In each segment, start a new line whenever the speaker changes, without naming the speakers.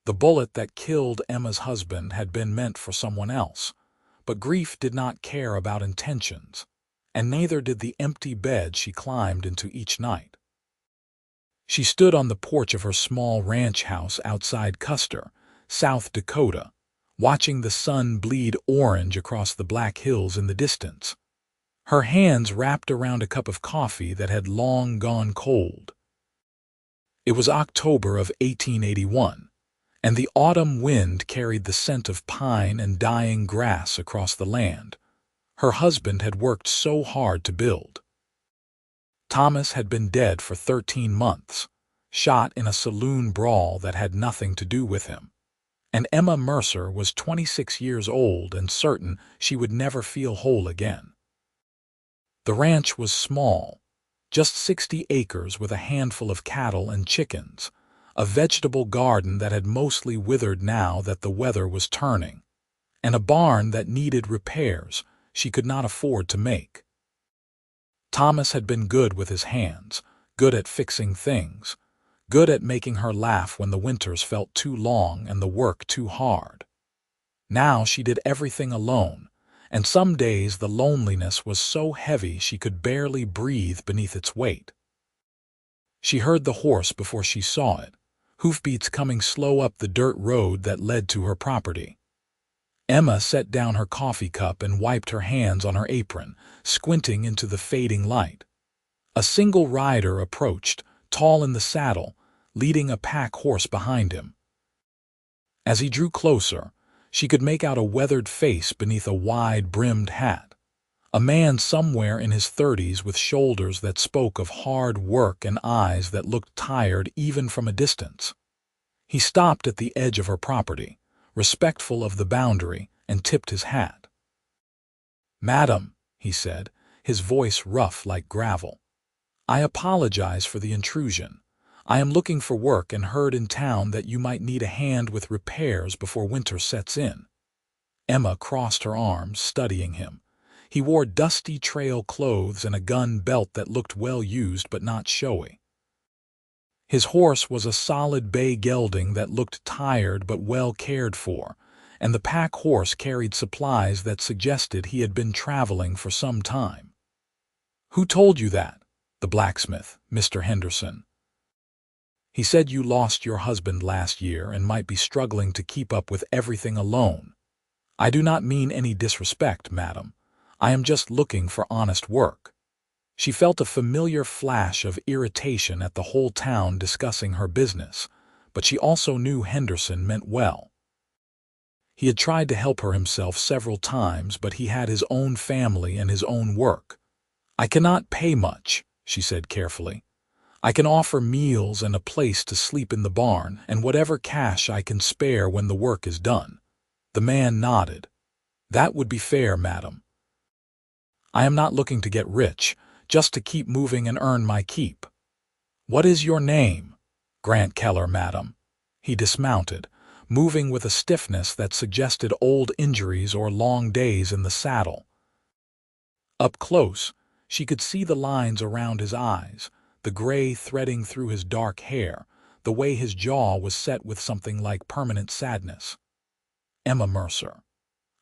The bullet that killed Emma's husband had been meant for someone else, but grief did not care about intentions, and neither did the empty bed she climbed into each night. She stood on the porch of her small ranch house outside Custer, South Dakota, watching the sun bleed orange across the Black Hills in the distance, her hands wrapped around a cup of coffee that had long gone cold. It was October of 1881, and the autumn wind carried the scent of pine and dying grass across the land her husband had worked so hard to build. Thomas had been dead for 13 months, shot in a saloon brawl that had nothing to do with him, and Emma Mercer was 26 years old and certain she would never feel whole again. The ranch was small, just 60 acres with a handful of cattle and chickens, a vegetable garden that had mostly withered now that the weather was turning, and a barn that needed repairs she could not afford to make. Thomas had been good with his hands, good at fixing things, good at making her laugh when the winters felt too long and the work too hard. Now she did everything alone, and some days the loneliness was so heavy she could barely breathe beneath its weight. She heard the horse before she saw it, hoofbeats coming slow up the dirt road that led to her property. Emma set down her coffee cup and wiped her hands on her apron, squinting into the fading light. A single rider approached, tall in the saddle, leading a pack horse behind him. As he drew closer, she could make out a weathered face beneath a wide-brimmed hat, a man somewhere in his 30s with shoulders that spoke of hard work and eyes that looked tired even from a distance. He stopped at the edge of her property, respectful of the boundary, and tipped his hat. "Madam," he said, his voice rough like gravel, "I apologize for the intrusion. I am looking for work and heard in town that you might need a hand with repairs before winter sets in." Emma crossed her arms, studying him. He wore dusty trail clothes and a gun belt that looked well used but not showy. His horse was a solid bay gelding that looked tired but well cared for, and the pack horse carried supplies that suggested he had been traveling for some time. "Who told you that?" "The blacksmith, Mr. Henderson. He said you lost your husband last year and might be struggling to keep up with everything alone. I do not mean any disrespect, madam. I am just looking for honest work." She felt a familiar flash of irritation at the whole town discussing her business, but she also knew Henderson meant well. He had tried to help her himself several times, but he had his own family and his own work. "I cannot pay much," she said carefully. "I can offer meals and a place to sleep in the barn, and whatever cash I can spare when the work is done." The man nodded. "That would be fair, madam. I am not looking to get rich, just to keep moving and earn my keep." "What is your name?" "Grant Keller, madam." He dismounted, moving with a stiffness that suggested old injuries or long days in the saddle. Up close, she could see the lines around his eyes, the gray threading through his dark hair, the way his jaw was set with something like permanent sadness. "Emma Mercer."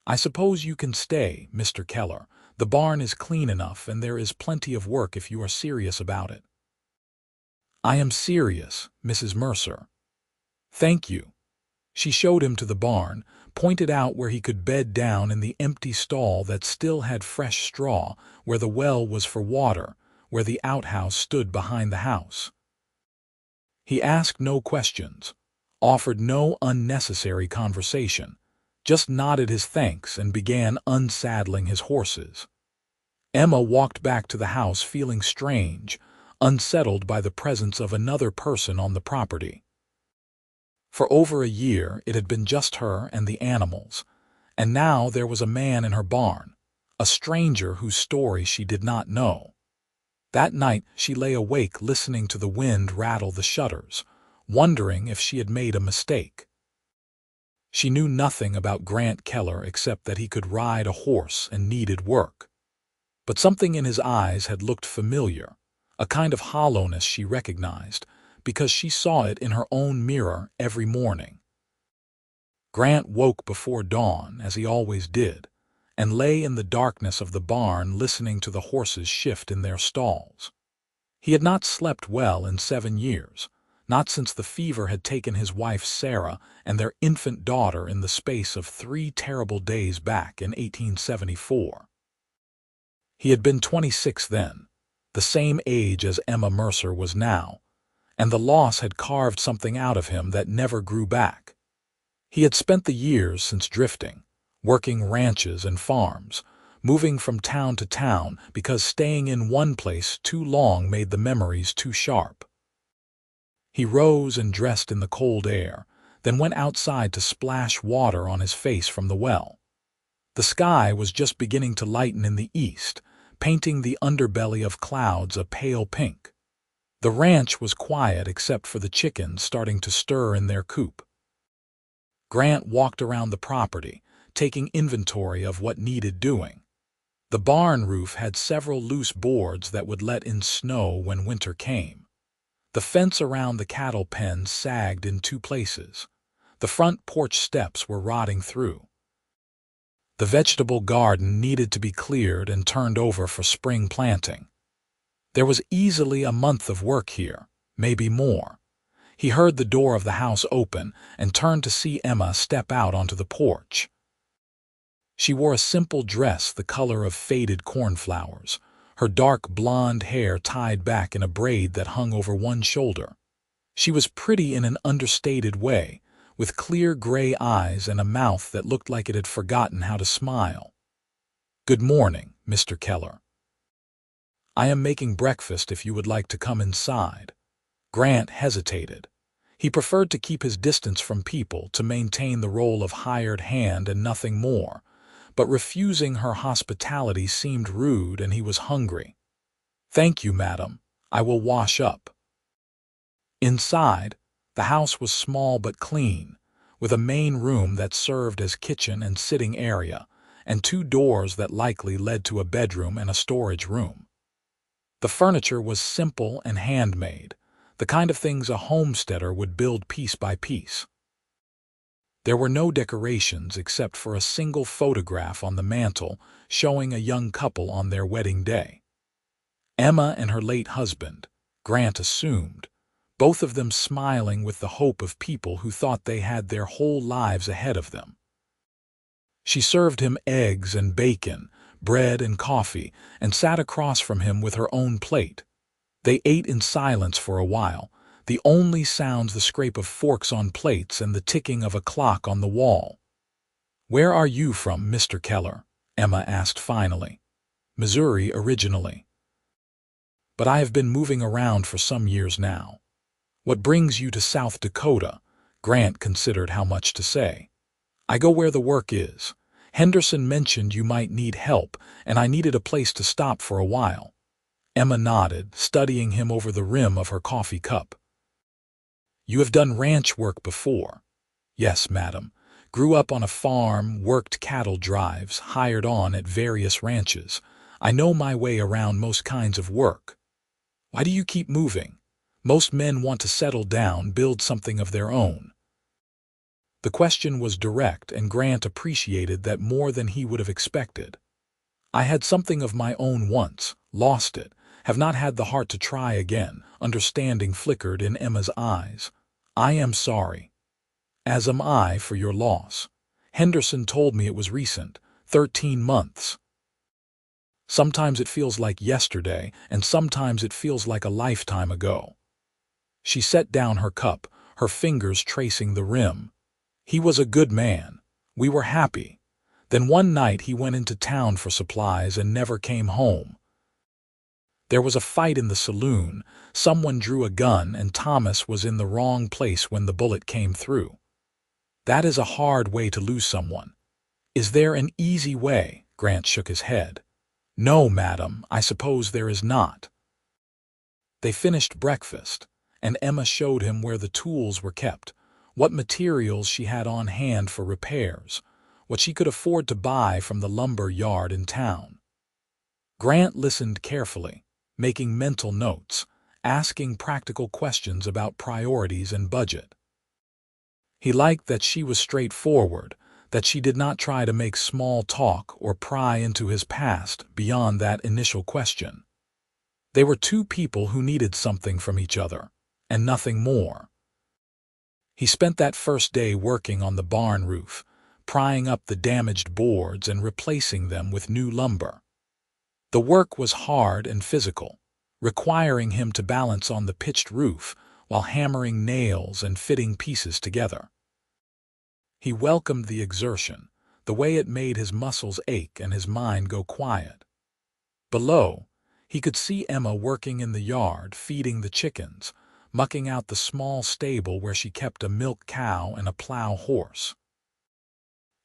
"I suppose you can stay, Mr. Keller. The barn is clean enough and there is plenty of work if you are serious about it." "I am serious, Mrs. Mercer." "Thank you." She showed him to the barn, pointed out where he could bed down in the empty stall that still had fresh straw, where the well was for water, where the outhouse stood behind the house. He asked no questions, offered no unnecessary conversation, just nodded his thanks and began unsaddling his horses. Emma walked back to the house feeling strange, unsettled by the presence of another person on the property. For over a year it had been just her and the animals, and now there was a man in her barn, a stranger whose story she did not know. That night she lay awake listening to the wind rattle the shutters, wondering if she had made a mistake. She knew nothing about Grant Keller except that he could ride a horse and needed work. But something in his eyes had looked familiar, a kind of hollowness she recognized, because she saw it in her own mirror every morning. Grant woke before dawn, as he always did, and lay in the darkness of the barn listening to the horses shift in their stalls. He had not slept well in 7 years, not since the fever had taken his wife Sarah and their infant daughter in the space of 3 terrible days back in 1874. He had been 26 then, the same age as Emma Mercer was now, and the loss had carved something out of him that never grew back. He had spent the years since drifting, working ranches and farms, moving from town to town because staying in one place too long made the memories too sharp. He rose and dressed in the cold air, then went outside to splash water on his face from the well. The sky was just beginning to lighten in the east, painting the underbelly of clouds a pale pink. The ranch was quiet except for the chickens starting to stir in their coop. Grant walked around the property, taking inventory of what needed doing. The barn roof had several loose boards that would let in snow when winter came. The fence around the cattle pen sagged in 2 places. The front porch steps were rotting through. The vegetable garden needed to be cleared and turned over for spring planting. There was easily a month of work here, maybe more. He heard the door of the house open and turned to see Emma step out onto the porch. She wore a simple dress the color of faded cornflowers, her dark blonde hair tied back in a braid that hung over one shoulder. She was pretty in an understated way, with clear gray eyes and a mouth that looked like it had forgotten how to smile. "Good morning, Mr. Keller. I am making breakfast if you would like to come inside." Grant hesitated. He preferred to keep his distance from people, to maintain the role of hired hand and nothing more, but refusing her hospitality seemed rude and he was hungry. "Thank you, madam. I will wash up." Inside, the house was small but clean, with a main room that served as kitchen and sitting area, and 2 doors that likely led to a bedroom and a storage room. The furniture was simple and handmade, the kind of things a homesteader would build piece by piece. There were no decorations except for a single photograph on the mantel showing a young couple on their wedding day. Emma and her late husband, Grant assumed, both of them smiling with the hope of people who thought they had their whole lives ahead of them. She served him eggs and bacon, bread and coffee, and sat across from him with her own plate. They ate in silence for a while, the only sounds the scrape of forks on plates and the ticking of a clock on the wall. "Where are you from, Mr. Keller?" Emma asked finally. "Missouri originally. But I have been moving around for some years now." "What brings you to South Dakota?" Grant considered how much to say. "I go where the work is. Henderson mentioned you might need help, and I needed a place to stop for a while." Emma nodded, studying him over the rim of her coffee cup. "You have done ranch work before?" "Yes, madam. Grew up on a farm, worked cattle drives, hired on at various ranches. I know my way around most kinds of work." "Why do you keep moving? Most men want to settle down, build something of their own." The question was direct, and Grant appreciated that more than he would have expected. "I had something of my own once, lost it, have not had the heart to try again." Understanding flickered in Emma's eyes. "I am sorry." "As am I for your loss. Henderson told me it was recent, 13 months. Sometimes it feels like yesterday, and sometimes it feels like a lifetime ago." She set down her cup, her fingers tracing the rim. "He was a good man. We were happy. Then one night he went into town for supplies and never came home. There was a fight in the saloon, someone drew a gun, and Thomas was in the wrong place when the bullet came through. That is a hard way to lose someone." "Is there an easy way?" Grant shook his head. "No, madam, I suppose there is not." They finished breakfast, and Emma showed him where the tools were kept, what materials she had on hand for repairs, what she could afford to buy from the lumber yard in town. Grant listened carefully, making mental notes, asking practical questions about priorities and budget. He liked that she was straightforward, that she did not try to make small talk or pry into his past beyond that initial question. They were two people who needed something from each other, and nothing more. He spent that first day working on the barn roof, prying up the damaged boards and replacing them with new lumber. The work was hard and physical, requiring him to balance on the pitched roof while hammering nails and fitting pieces together. He welcomed the exertion, the way it made his muscles ache and his mind go quiet. Below, he could see Emma working in the yard, feeding the chickens, mucking out the small stable where she kept a milk cow and a plow horse.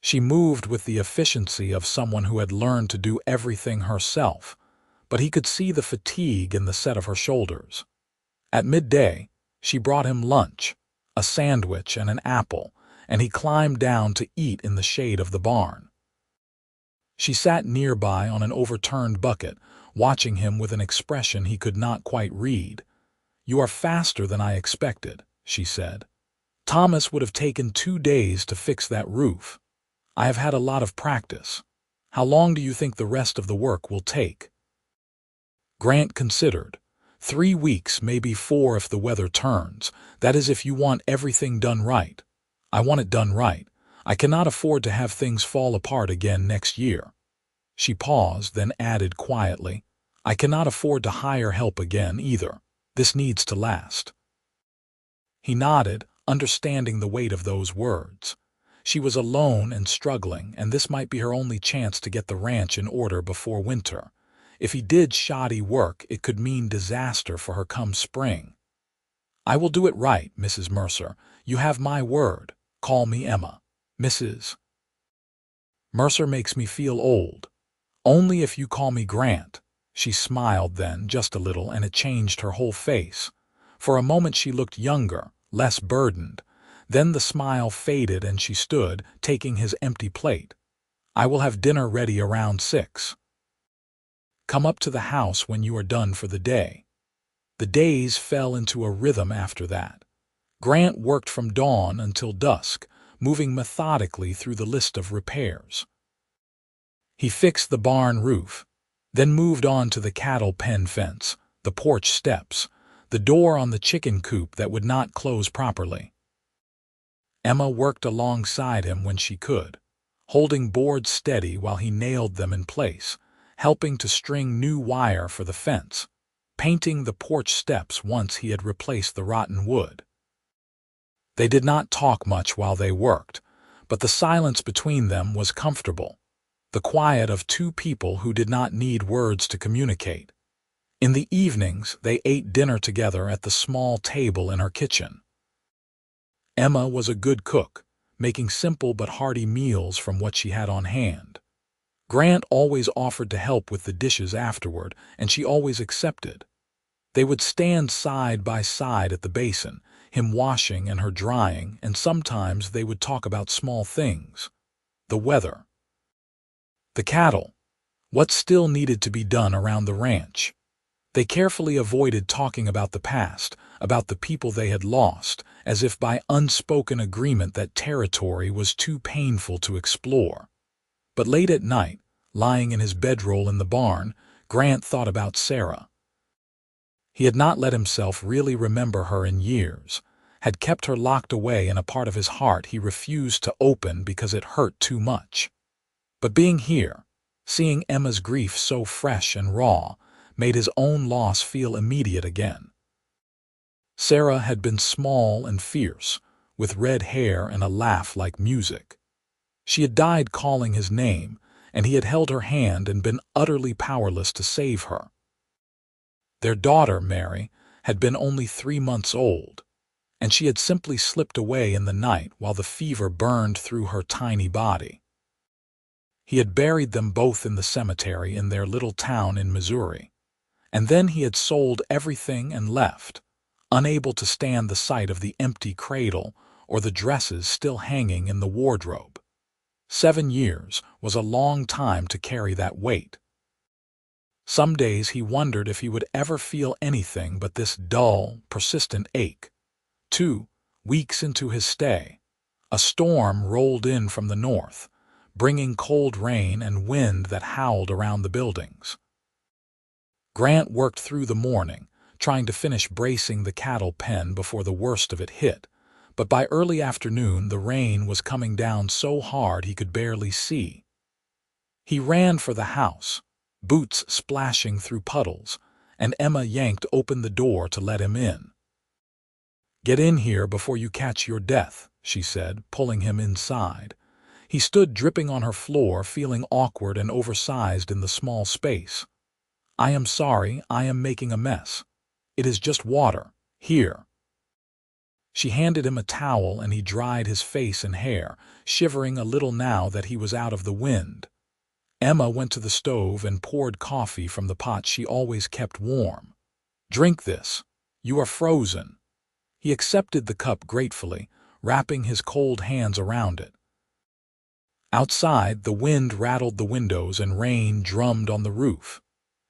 She moved with the efficiency of someone who had learned to do everything herself, but he could see the fatigue in the set of her shoulders. At midday, she brought him lunch, a sandwich and an apple, and he climbed down to eat in the shade of the barn. She sat nearby on an overturned bucket, watching him with an expression he could not quite read. "You are faster than I expected," she said. "Thomas would have taken 2 days to fix that roof. I have had a lot of practice. How long do you think the rest of the work will take?" Grant considered. 3 weeks, maybe 4 if the weather turns. That is if you want everything done right. I want it done right. I cannot afford to have things fall apart again next year. She paused, then added quietly, "I cannot afford to hire help again either. This needs to last." He nodded, understanding the weight of those words. She was alone and struggling, and this might be her only chance to get the ranch in order before winter. If he did shoddy work, it could mean disaster for her come spring. "I will do it right, Mrs. Mercer. You have my word. Call me Emma. Mrs. Mercer makes me feel old. Only if you call me Grant." She smiled then, just a little, and it changed her whole face. For a moment she looked younger, less burdened. Then the smile faded and she stood, taking his empty plate. "I will have dinner ready around 6. Come up to the house when you are done for the day." The days fell into a rhythm after that. Grant worked from dawn until dusk, moving methodically through the list of repairs. He fixed the barn roof, then moved on to the cattle pen fence, the porch steps, the door on the chicken coop that would not close properly. Emma worked alongside him when she could, holding boards steady while he nailed them in place, helping to string new wire for the fence, painting the porch steps once he had replaced the rotten wood. They did not talk much while they worked, but the silence between them was comfortable, the quiet of two people who did not need words to communicate. In the evenings, they ate dinner together at the small table in her kitchen. Emma was a good cook, making simple but hearty meals from what she had on hand. Grant always offered to help with the dishes afterward, and she always accepted. They would stand side by side at the basin, him washing and her drying, and sometimes they would talk about small things. The weather. The cattle. What still needed to be done around the ranch. They carefully avoided talking about the past, about the people they had lost, as if by unspoken agreement that territory was too painful to explore. But late at night, lying in his bedroll in the barn, Grant thought about Sarah. He had not let himself really remember her in years, had kept her locked away in a part of his heart he refused to open because it hurt too much. But being here, seeing Emma's grief so fresh and raw, made his own loss feel immediate again. Sarah had been small and fierce, with red hair and a laugh like music. She had died calling his name, and he had held her hand and been utterly powerless to save her. Their daughter, Mary, had been only 3 months old, and she had simply slipped away in the night while the fever burned through her tiny body. He had buried them both in the cemetery in their little town in Missouri, and then he had sold everything and left, unable to stand the sight of the empty cradle or the dresses still hanging in the wardrobe. 7 years was a long time to carry that weight. Some days he wondered if he would ever feel anything but this dull, persistent ache. 2 weeks into his stay, A storm rolled in from the north, bringing cold rain and wind that howled around the buildings. Grant worked through the morning, trying to finish bracing the cattle pen before the worst of it hit, but by early afternoon the rain was coming down so hard he could barely see. He ran for the house, boots splashing through puddles, and Emma yanked open the door to let him in. "Get in here before you catch your death," she said, pulling him inside. He stood dripping on her floor, feeling awkward and oversized in the small space. "I am sorry, I am making a mess. It is just water. Here." She handed him a towel and he dried his face and hair, shivering a little now that he was out of the wind. Emma went to the stove and poured coffee from the pot she always kept warm. "Drink this. You are frozen." He accepted the cup gratefully, wrapping his cold hands around it. Outside, the wind rattled the windows and rain drummed on the roof.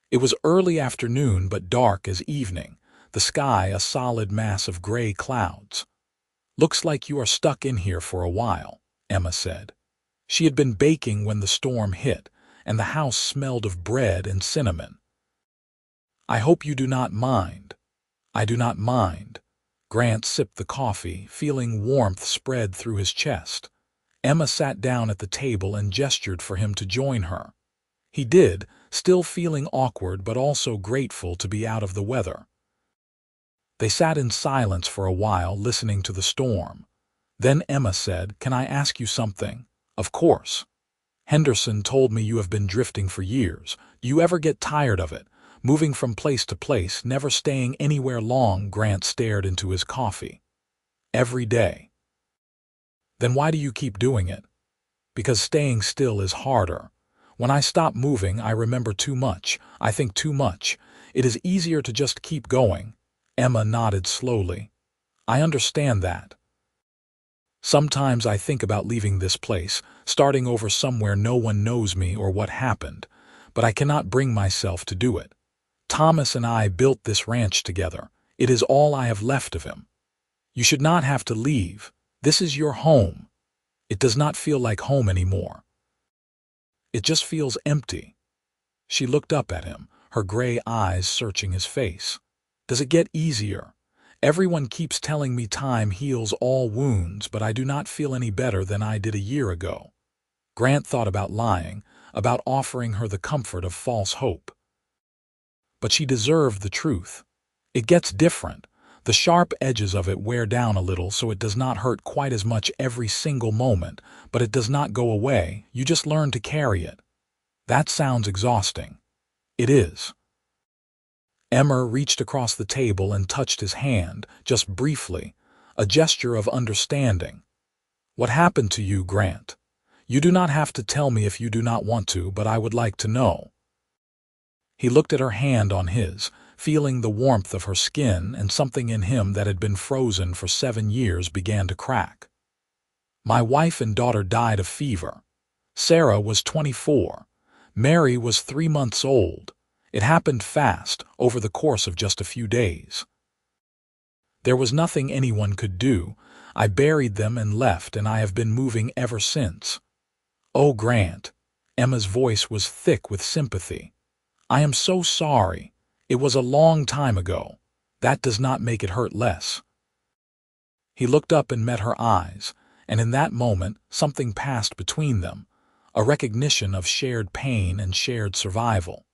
It was early afternoon but dark as evening, the sky a solid mass of gray clouds. "Looks like you are stuck in here for a while," Emma said. She had been baking when the storm hit, and the house smelled of bread and cinnamon. "I hope you do not mind." "I do not mind." Grant sipped the coffee, feeling warmth spread through his chest. Emma sat down at the table and gestured for him to join her. He did, still feeling awkward but also grateful to be out of the weather. They sat in silence for a while, listening to the storm. Then Emma said, "Can I ask you something?" "Of course." "Henderson told me you have been drifting for years. Do you ever get tired of it? Moving from place to place, never staying anywhere long?" Grant stared into his coffee. "Every day." "Then why do you keep doing it?" "Because staying still is harder. When I stop moving, I remember too much. I think too much. It is easier to just keep going." Emma nodded slowly. "I understand that. Sometimes I think about leaving this place, starting over somewhere no one knows me or what happened, but I cannot bring myself to do it. Thomas and I built this ranch together. It is all I have left of him. You should not have to leave. This is your home. It does not feel like home anymore. It just feels empty." She looked up at him, her gray eyes searching his face. "Does it get easier? Everyone keeps telling me time heals all wounds, but I do not feel any better than I did a year ago." Grant thought about lying, about offering her the comfort of false hope. But she deserved the truth. "It gets different. The sharp edges of it wear down a little so it does not hurt quite as much every single moment, but it does not go away. You just learn to carry it." "That sounds exhausting." "It is." Emma reached across the table and touched his hand, just briefly, a gesture of understanding. "What happened to you, Grant? You do not have to tell me if you do not want to, but I would like to know." He looked at her hand on his, feeling the warmth of her skin, and something in him that had been frozen for 7 years began to crack. "My wife and daughter died of fever. Sarah was 24. Mary was 3 months old. It happened fast, over the course of just a few days. There was nothing anyone could do. I buried them and left, and I have been moving ever since." "Oh, Grant." Emma's voice was thick with sympathy. "I am so sorry. It was a long time ago. That does not make it hurt less." He looked up and met her eyes, and in that moment something passed between them, a recognition of shared pain and shared survival.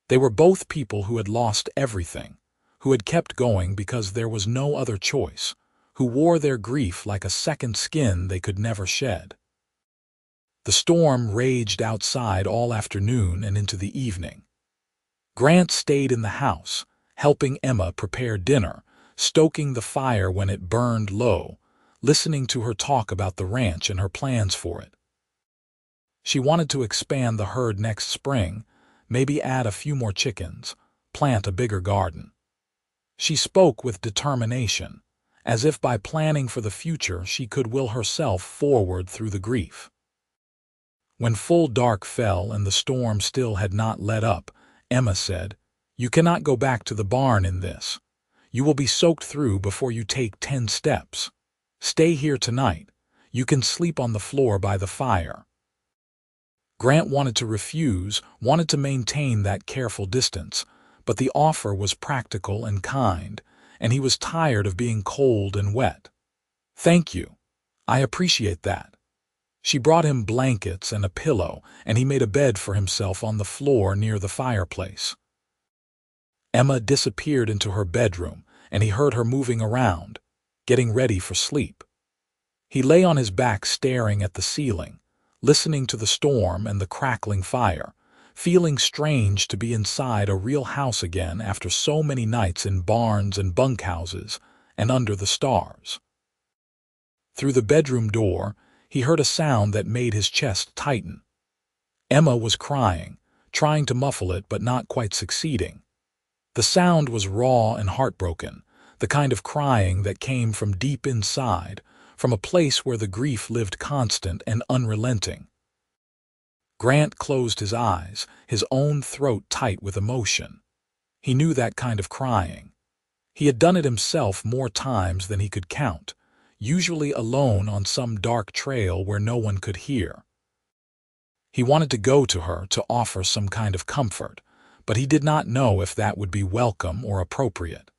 They were both people who had lost everything, who had kept going because there was no other choice, who wore their grief like a second skin they could never shed. The storm raged outside all afternoon and into the evening. Grant stayed in the house, helping Emma prepare dinner, stoking the fire when it burned low, listening to her talk about the ranch and her plans for it. She wanted to expand the herd next spring, maybe add a few more chickens, plant a bigger garden. She spoke with determination, as if by planning for the future she could will herself forward through the grief. When full dark fell and the storm still had not let up, Emma said, "You cannot go back to the barn in this. You will be soaked through before you take 10 steps. Stay here tonight. You can sleep on the floor by the fire." Grant wanted to refuse, wanted to maintain that careful distance, but the offer was practical and kind, and he was tired of being cold and wet. "Thank you. I appreciate that." She brought him blankets and a pillow, and he made a bed for himself on the floor near the fireplace. Emma disappeared into her bedroom, and he heard her moving around, getting ready for sleep. He lay on his back staring at the ceiling, listening to the storm and the crackling fire, feeling strange to be inside a real house again after so many nights in barns and bunkhouses and under the stars. Through the bedroom door, he heard a sound that made his chest tighten. Emma was crying, trying to muffle it but not quite succeeding. The sound was raw and heartbroken, the kind of crying that came from deep inside, from a place where the grief lived constant and unrelenting. Grant closed his eyes, his own throat tight with emotion. He knew that kind of crying. He had done it himself more times than he could count, usually alone on some dark trail where no one could hear. He wanted to go to her to offer some kind of comfort, but he did not know if that would be welcome or appropriate.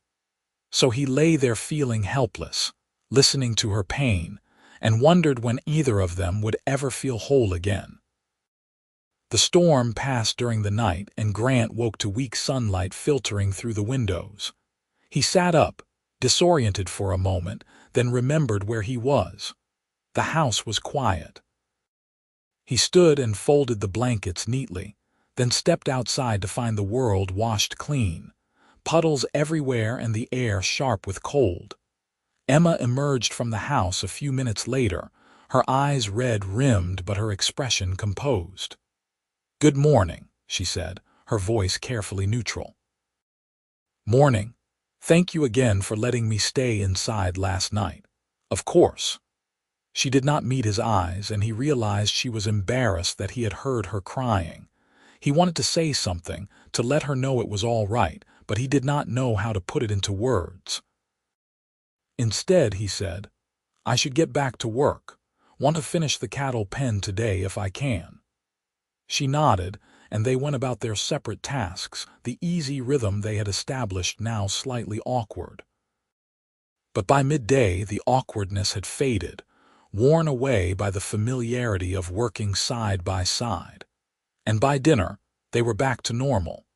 So he lay there feeling helpless, listening to her pain, and wondered when either of them would ever feel whole again. The storm passed during the night, and Grant woke to weak sunlight filtering through the windows. He sat up, disoriented for a moment, then remembered where he was. The house was quiet. He stood and folded the blankets neatly, then stepped outside to find the world washed clean, puddles everywhere and the air sharp with cold. Emma emerged from the house a few minutes later, her eyes red-rimmed but her expression composed. "Good morning," she said, her voice carefully neutral. "Morning. Thank you again for letting me stay inside last night." "Of course." She did not meet his eyes, and he realized she was embarrassed that he had heard her crying. He wanted to say something, to let her know it was all right, but he did not know how to put it into words. Instead, he said, "I should get back to work. Want to finish the cattle pen today if I can." She nodded, and they went about their separate tasks, the easy rhythm they had established now slightly awkward. But by midday the awkwardness had faded, worn away by the familiarity of working side by side. And by dinner, they were back to normal,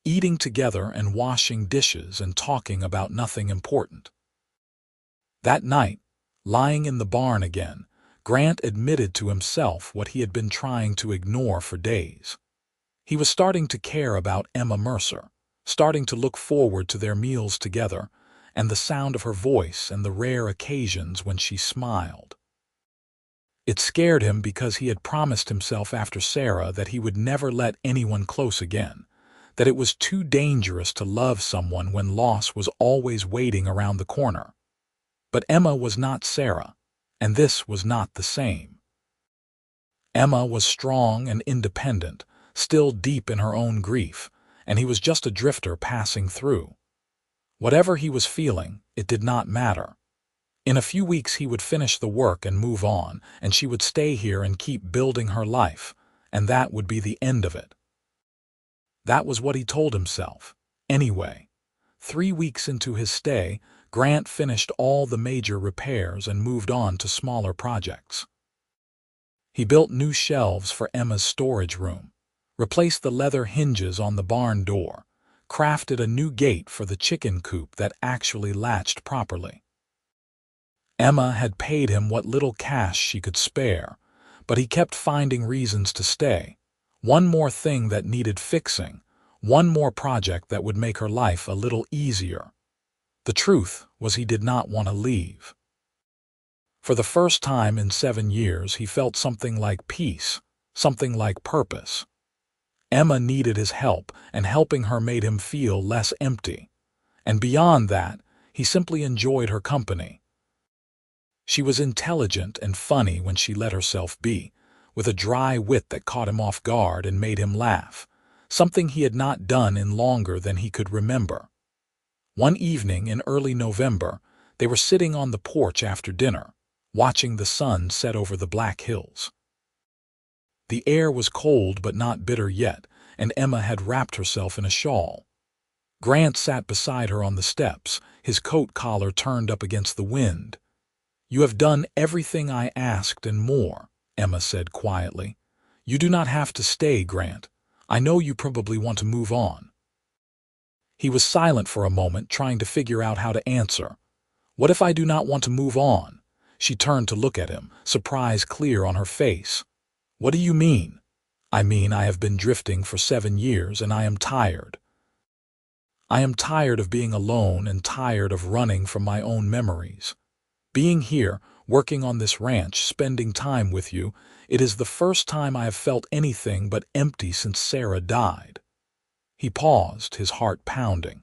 eating together and washing dishes and talking about nothing important. That night, lying in the barn again, Grant admitted to himself what he had been trying to ignore for days. He was starting to care about Emma Mercer, starting to look forward to their meals together, and the sound of her voice and the rare occasions when she smiled. It scared him because he had promised himself after Sarah that he would never let anyone close again, that it was too dangerous to love someone when loss was always waiting around the corner. But Emma was not Sarah, and this was not the same. Emma was strong and independent, still deep in her own grief, and he was just a drifter passing through. Whatever he was feeling, it did not matter. In a few weeks he would finish the work and move on, and she would stay here and keep building her life, and that would be the end of it. That was what he told himself. Anyway, 3 weeks into his stay, Grant finished all the major repairs and moved on to smaller projects. He built new shelves for Emma's storage room, replaced the leather hinges on the barn door, crafted a new gate for the chicken coop that actually latched properly. Emma had paid him what little cash she could spare, but he kept finding reasons to stay. One more thing that needed fixing, one more project that would make her life a little easier. The truth was he did not want to leave. For the first time in 7 years, he felt something like peace, something like purpose. Emma needed his help, and helping her made him feel less empty. And beyond that, he simply enjoyed her company. She was intelligent and funny when she let herself be, with a dry wit that caught him off guard and made him laugh, something he had not done in longer than he could remember. One evening in early November, they were sitting on the porch after dinner, watching the sun set over the black hills. The air was cold but not bitter yet, and Emma had wrapped herself in a shawl. Grant sat beside her on the steps, his coat collar turned up against the wind. "You have done everything I asked and more," Emma said quietly. "You do not have to stay, Grant. I know you probably want to move on." He was silent for a moment, trying to figure out how to answer. "What if I do not want to move on?" She turned to look at him, surprise clear on her face. "What do you mean?" "I mean I have been drifting for 7 years and I am tired. I am tired of being alone and tired of running from my own memories. Being here, working on this ranch, spending time with you, it is the first time I have felt anything but empty since Sarah died." He paused, his heart pounding.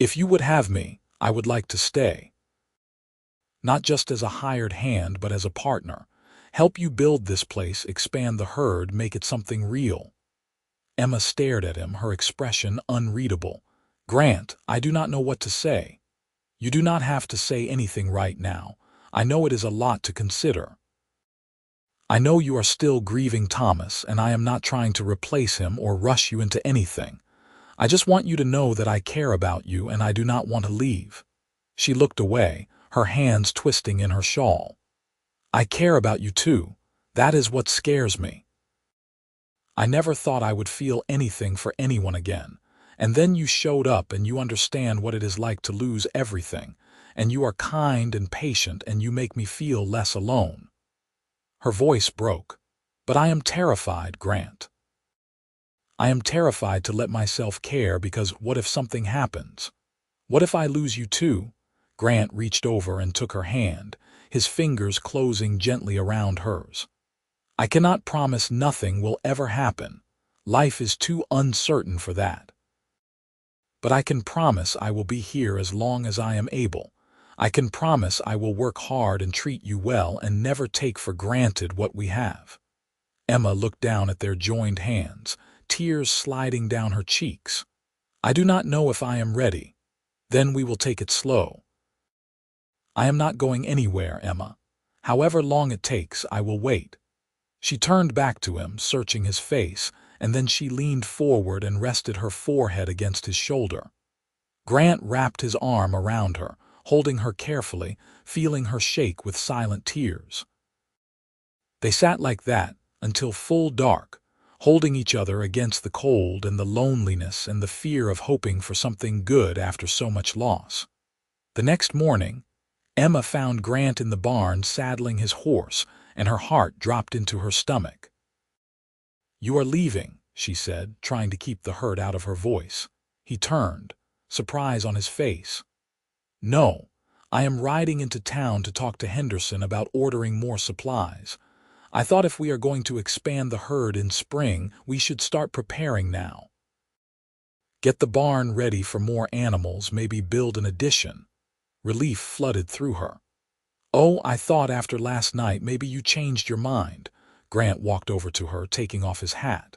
"If you would have me, I would like to stay. Not just as a hired hand, but as a partner. Help you build this place, expand the herd, make it something real." Emma stared at him, her expression unreadable. "Grant, I do not know what to say." "You do not have to say anything right now. I know it is a lot to consider. I know you are still grieving Thomas, and I am not trying to replace him or rush you into anything. I just want you to know that I care about you and I do not want to leave." She looked away, her hands twisting in her shawl. "I care about you too. That is what scares me. I never thought I would feel anything for anyone again. And then you showed up and you understand what it is like to lose everything. And you are kind and patient and you make me feel less alone." Her voice broke. "But I am terrified, Grant. I am terrified to let myself care because what if something happens? What if I lose you too?" Grant reached over and took her hand, his fingers closing gently around hers. "I cannot promise nothing will ever happen. Life is too uncertain for that. But I can promise I will be here as long as I am able. I can promise I will work hard and treat you well and never take for granted what we have." Emma looked down at their joined hands, tears sliding down her cheeks. "I do not know if I am ready. Then we will take it slow. I am not going anywhere, Emma. However long it takes, I will wait." She turned back to him, searching his face, and then she leaned forward and rested her forehead against his shoulder. Grant wrapped his arm around her, holding her carefully, feeling her shake with silent tears. They sat like that until full dark, holding each other against the cold and the loneliness and the fear of hoping for something good after so much loss. The next morning, Emma found Grant in the barn saddling his horse, and her heart dropped into her stomach. "You are leaving," she said, trying to keep the hurt out of her voice. He turned, surprise on his face. "No, I am riding into town to talk to Henderson about ordering more supplies. I thought if we are going to expand the herd in spring, we should start preparing now. Get the barn ready for more animals, maybe build an addition." Relief flooded through her. "Oh, I thought after last night maybe you changed your mind." Grant walked over to her, taking off his hat.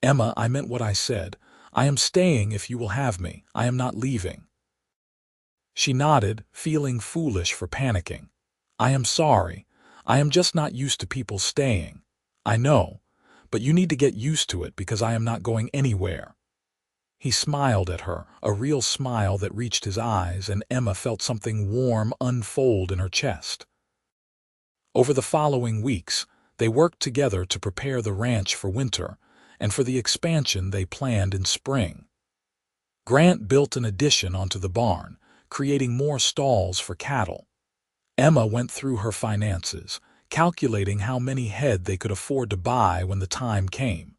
"Emma, I meant what I said. I am staying if you will have me. I am not leaving." She nodded, feeling foolish for panicking. "I am sorry. I am just not used to people staying. I know, but you need to get used to it because I am not going anywhere." He smiled at her, a real smile that reached his eyes, and Emma felt something warm unfold in her chest. Over the following weeks, they worked together to prepare the ranch for winter, and for the expansion they planned in spring. Grant built an addition onto the barn, creating more stalls for cattle. Emma went through her finances, calculating how many head they could afford to buy when the time came.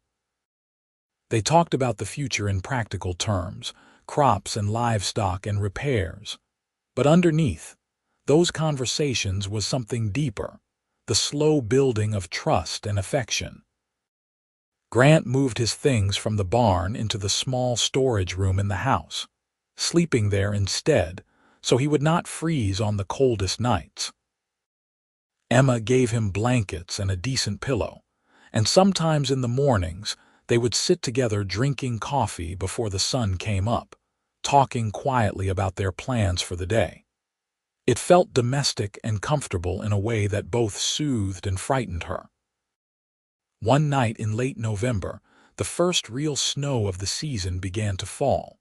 They talked about the future in practical terms, crops and livestock and repairs. But underneath those conversations was something deeper, the slow building of trust and affection. Grant moved his things from the barn into the small storage room in the house, sleeping there instead, so he would not freeze on the coldest nights. Emma gave him blankets and a decent pillow, and sometimes in the mornings they would sit together drinking coffee before the sun came up, talking quietly about their plans for the day. It felt domestic and comfortable in a way that both soothed and frightened her. One night in late November, the first real snow of the season began to fall.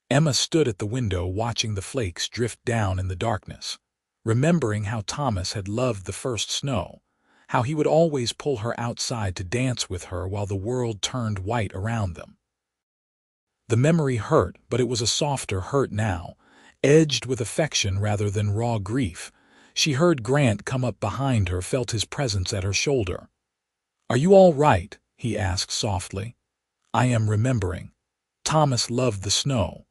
Emma stood at the window watching the flakes drift down in the darkness, remembering how Thomas had loved the first snow, how he would always pull her outside to dance with her while the world turned white around them. The memory hurt, but it was a softer hurt now, edged with affection rather than raw grief. She heard Grant come up behind her, felt his presence at her shoulder. "Are you all right?" he asked softly. "I am remembering. Thomas loved the snow.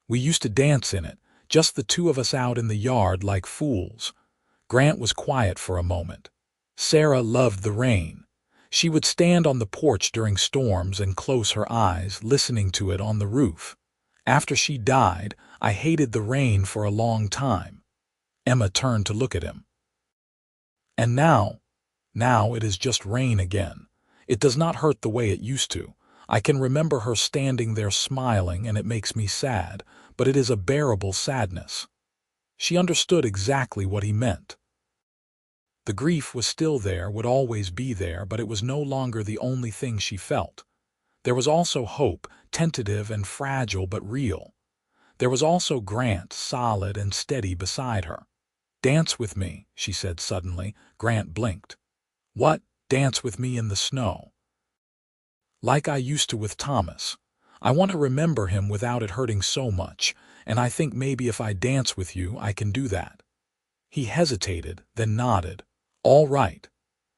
We used to dance in it, just the two of us out in the yard like fools." Grant was quiet for a moment. Sarah loved the rain. She would stand on the porch during storms and close her eyes, listening to it on the roof. "After she died, I hated the rain for a long time." Emma turned to look at him. "And now it is just rain again. It does not hurt the way it used to. I can remember her standing there smiling, and it makes me sad, but it is a bearable sadness." She understood exactly what he meant. The grief was still there, would always be there, but it was no longer the only thing she felt. There was also hope, tentative and fragile but real. There was also Grant, solid and steady beside her. "Dance with me," she said suddenly. Grant blinked. "What? Dance with me in the snow?" "Like I used to with Thomas. I want to remember him without it hurting so much, and I think maybe if I dance with you, I can do that." He hesitated, then nodded. "All right."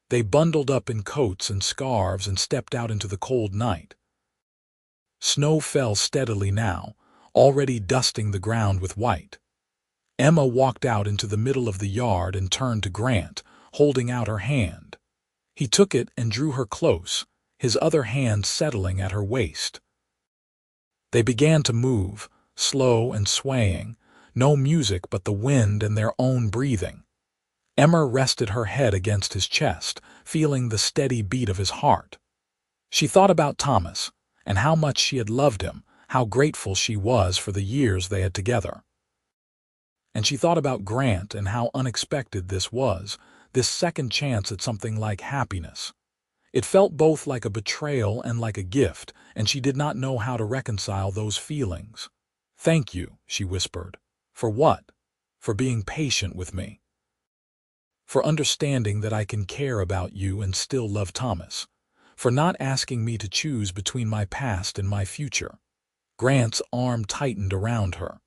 They bundled up in coats and scarves and stepped out into the cold night. Snow fell steadily now, already dusting the ground with white. Emma walked out into the middle of the yard and turned to Grant, holding out her hand. He took it and drew her close, his other hand settling at her waist. They began to move, slow and swaying, no music but the wind and their own breathing. Emma rested her head against his chest, feeling the steady beat of his heart. She thought about Thomas, and how much she had loved him, how grateful she was for the years they had together. And she thought about Grant and how unexpected this was, this second chance at something like happiness. It felt both like a betrayal and like a gift, and she did not know how to reconcile those feelings. "Thank you," she whispered. "For what?" "For being patient with me. For understanding that I can care about you and still love Thomas. For not asking me to choose between my past and my future." Grant's arm tightened around her.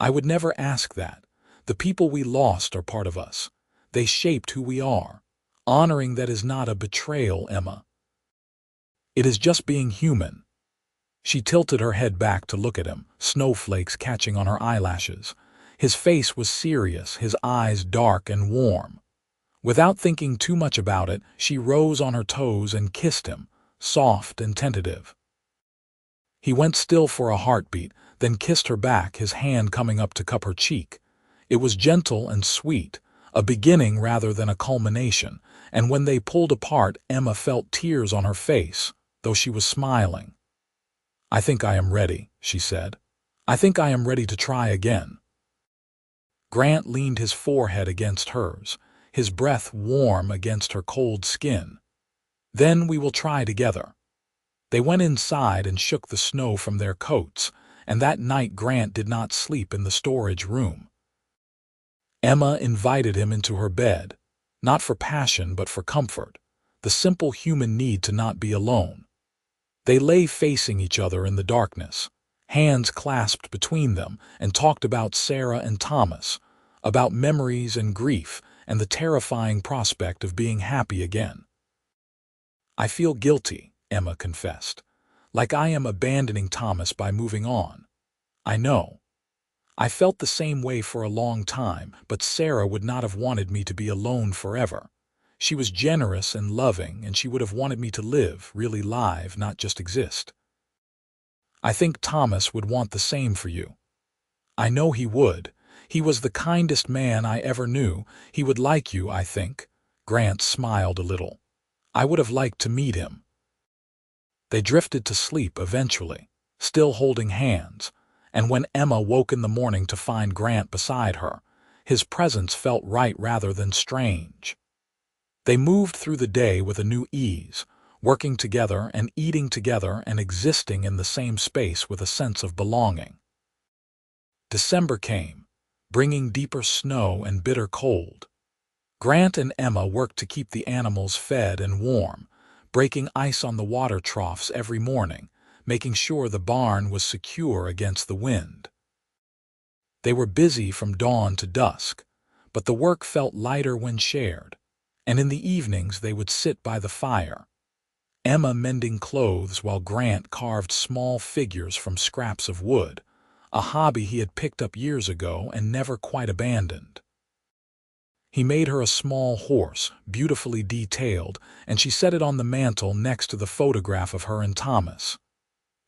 "I would never ask that. The people we lost are part of us. They shaped who we are. Honoring that is not a betrayal, Emma. It is just being human." She tilted her head back to look at him, snowflakes catching on her eyelashes. His face was serious, his eyes dark and warm. Without thinking too much about it, she rose on her toes and kissed him, soft and tentative. He went still for a heartbeat, then kissed her back, his hand coming up to cup her cheek. It was gentle and sweet, a beginning rather than a culmination, and when they pulled apart, Emma felt tears on her face, though she was smiling. "I think I am ready," she said. "I think I am ready to try again." Grant leaned his forehead against hers, his breath warm against her cold skin. "Then we will try together." They went inside and shook the snow from their coats, and that night Grant did not sleep in the storage room. Emma invited him into her bed, not for passion but for comfort, the simple human need to not be alone. They lay facing each other in the darkness, hands clasped between them, and talked about Sarah and Thomas, about memories and grief, and the terrifying prospect of being happy again. "I feel guilty," Emma confessed, "like I am abandoning Thomas by moving on. I know. I felt the same way for a long time, but Sarah would not have wanted me to be alone forever. She was generous and loving, and she would have wanted me to live, really live, not just exist. I think Thomas would want the same for you. I know he would. He was the kindest man I ever knew. He would like you, I think." Grant smiled a little. "I would have liked to meet him." They drifted to sleep eventually, still holding hands, and when Emma woke in the morning to find Grant beside her, his presence felt right rather than strange. They moved through the day with a new ease, working together and eating together and existing in the same space with a sense of belonging. December came, bringing deeper snow and bitter cold. Grant and Emma worked to keep the animals fed and warm, breaking ice on the water troughs every morning, making sure the barn was secure against the wind. They were busy from dawn to dusk, but the work felt lighter when shared, and in the evenings they would sit by the fire, Emma mending clothes while Grant carved small figures from scraps of wood, a hobby he had picked up years ago and never quite abandoned. He made her a small horse, beautifully detailed, and she set it on the mantel next to the photograph of her and Thomas.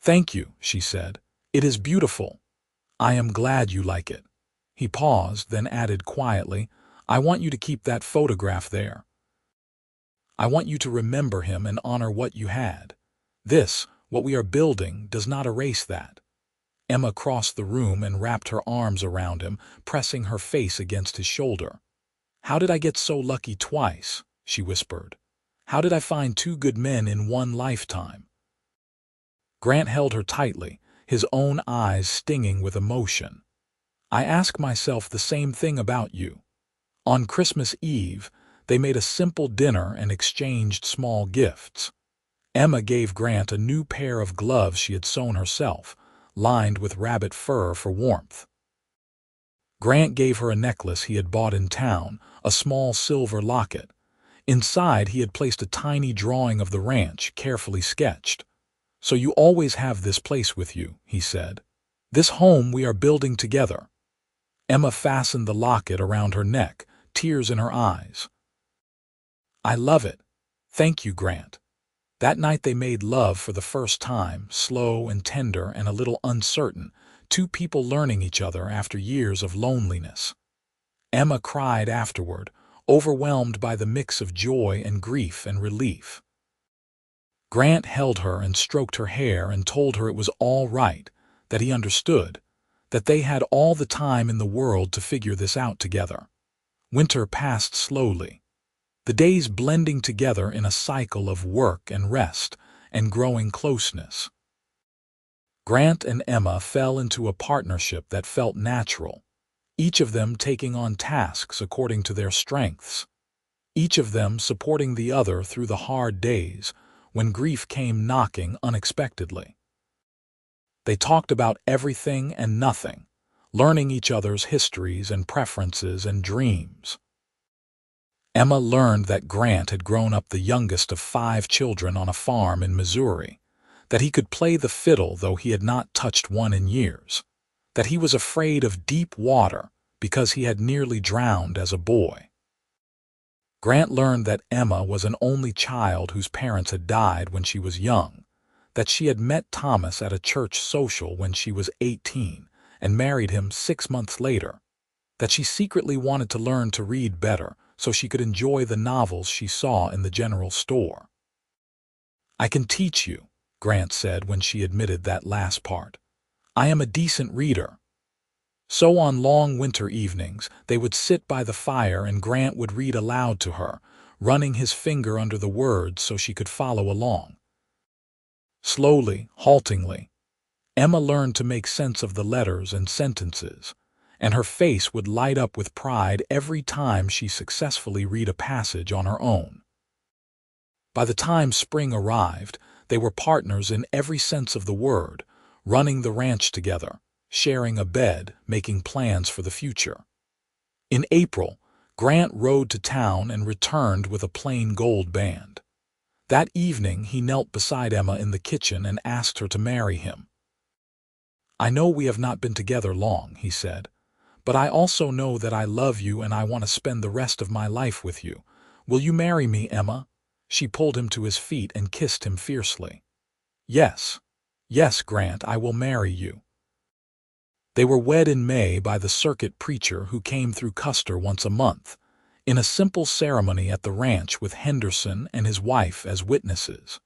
"Thank you," she said. "It is beautiful. I am glad you like it." He paused, then added quietly, "I want you to keep that photograph there. I want you to remember him and honor what you had. This, what we are building, does not erase that." Emma crossed the room and wrapped her arms around him, pressing her face against his shoulder. "How did I get so lucky twice?" she whispered. "How did I find two good men in one lifetime?" Grant held her tightly, his own eyes stinging with emotion. "I ask myself the same thing about you." On Christmas Eve, they made a simple dinner and exchanged small gifts. Emma gave Grant a new pair of gloves she had sewn herself, lined with rabbit fur for warmth. Grant gave her a necklace he had bought in town, a small silver locket. Inside he had placed a tiny drawing of the ranch, carefully sketched. "So you always have this place with you," he said. "This home we are building together." Emma fastened the locket around her neck, tears in her eyes. "I love it. Thank you, Grant." That night they made love for the first time, slow and tender and a little uncertain, two people learning each other after years of loneliness. Emma cried afterward, overwhelmed by the mix of joy and grief and relief. Grant held her and stroked her hair and told her it was all right, that he understood, that they had all the time in the world to figure this out together. Winter passed slowly, the days blending together in a cycle of work and rest and growing closeness. Grant and Emma fell into a partnership that felt natural, each of them taking on tasks according to their strengths, each of them supporting the other through the hard days when grief came knocking unexpectedly. They talked about everything and nothing, learning each other's histories and preferences and dreams. Emma learned that Grant had grown up the youngest of 5 children on a farm in Missouri, that he could play the fiddle though he had not touched one in years, that he was afraid of deep water because he had nearly drowned as a boy. Grant learned that Emma was an only child whose parents had died when she was young, that she had met Thomas at a church social when she was 18 and married him 6 months later, that she secretly wanted to learn to read better so she could enjoy the novels she saw in the general store. "I can teach you," Grant said when she admitted that last part. "I am a decent reader." So on long winter evenings, they would sit by the fire and Grant would read aloud to her, running his finger under the words so she could follow along. Slowly, haltingly, Emma learned to make sense of the letters and sentences, and her face would light up with pride every time she successfully read a passage on her own. By the time spring arrived, they were partners in every sense of the word, running the ranch together, sharing a bed, making plans for the future. In April, Grant rode to town and returned with a plain gold band. That evening he knelt beside Emma in the kitchen and asked her to marry him. "I know we have not been together long," he said, "but I also know that I love you and I want to spend the rest of my life with you. Will you marry me, Emma?" She pulled him to his feet and kissed him fiercely. "Yes, yes, Grant, I will marry you." They were wed in May by the circuit preacher who came through Custer once a month, in a simple ceremony at the ranch with Henderson and his wife as witnesses.